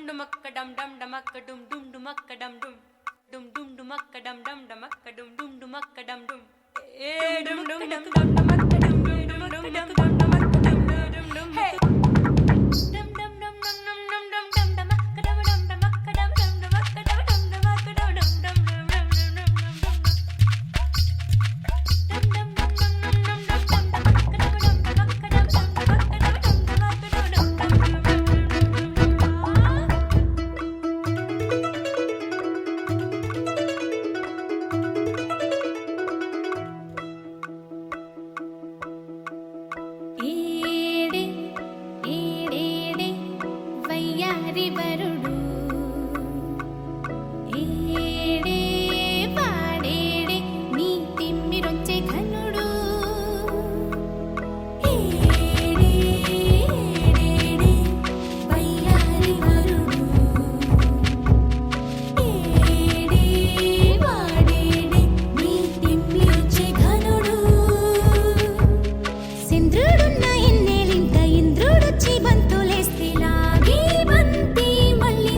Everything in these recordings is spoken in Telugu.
డుమక్క డమ్ డమ్ డమక్క డుమ్ డుమ్ డుమక్క డమ్ డుమ్ డుమ్ డుమ్ డుమక్క డమ్ డమ్ డమక్క డుమ్ డుమ్ డుమక్క డమ్ డుమ్ ఏ డుమ్ డుమ్ డమ్ డమ్ డమక్క డుమ్ డుమ్ డుమ్ డమ్ డమ్ డమక్క డుమ్ డుమ్ డుమ్ హే డమ్ డమ్ డమ్ డమ్ డమ్ డమ్ డమ్ డమ్ డమక్క డమ్ డమ్ డమక్క డమ్ డమ్ డమక్క డమ్ డమ్ డమక్క డమ్ డమ్ డమ్ డమ్ వరుడు ఏడే పాడేడే నీ తిమ్మిరొచ్చే ఘనుడు ఏడే ఏడేడే వయ్యారి వరుడు ఏడే పాడేడే నీ తిమ్మిరొచ్చే ఘనుడు సింద్రుడున్న ఎన్నేలింక ఇంద్రుడొచ్చి బంతులేస్తే లాగి బంతి మళ్ళీ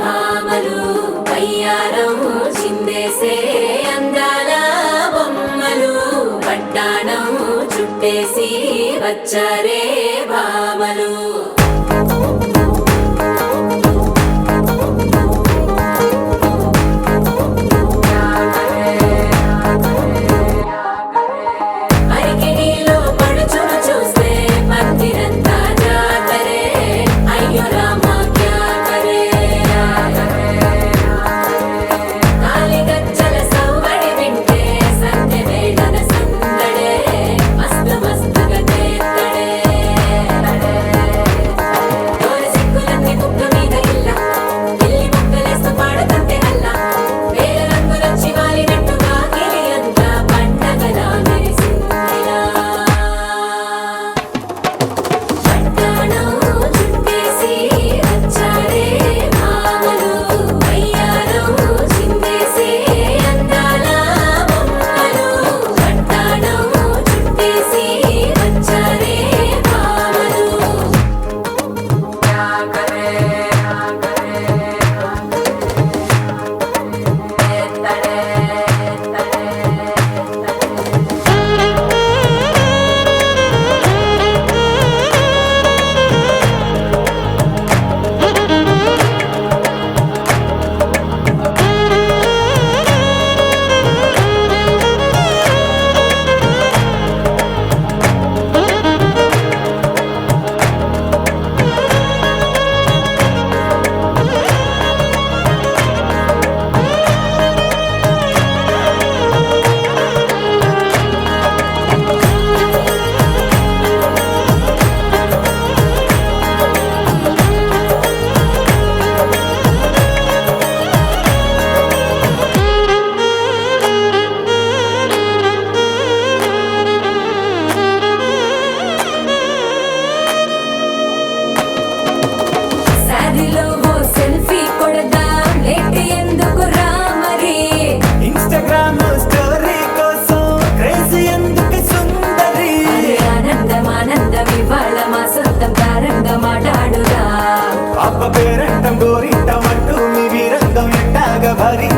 భామలు వయ్యారం చిందేసే అందాల బొమ్మలు పట్టాణం చుట్టేసి వచ్చారే భామలు అరికిణీలో పడుచును చూస్తే మందిరంతా జాతరే అయ్యో రామా క్యా కరే కాలిగజ్జల సవ్వడి వింటే సంధ్య వేళన సందడే మస్తు మస్తుగా చేస్తడే దోర సిక్కులన్నీ బుగ్గ మీద ఇల్ల పిల్లి ముక్కలేస్తూ పాడుతుంటే అల్ల వేల రంగులొచ్చి వాలినట్టుగా గిలి అంతా పండగలా మెరిసిందిలా పట్టాణం చుట్టేసి వచ్చారే భామలు వయ్యారం చిందేసే అందాల బొమ్మలు పట్టాణం చుట్టేసి వచ్చారే భామలు సాదిలో ఓ సెల్ఫీ కొడదాం లేట్ ఎందుకు రా మరి ఇన్‌స్టాగ్రామ్ స్టోరీ కోసం క్రేజీ ఎందుకు సుందరి ఆనందం ఆనందం ఇవాళ మా సొంతం తారంగా మాట్లాడురా అబ్బ పేరంటం గోరింటం అంటూ మీ వీరంగం ఎట్టాగా భరి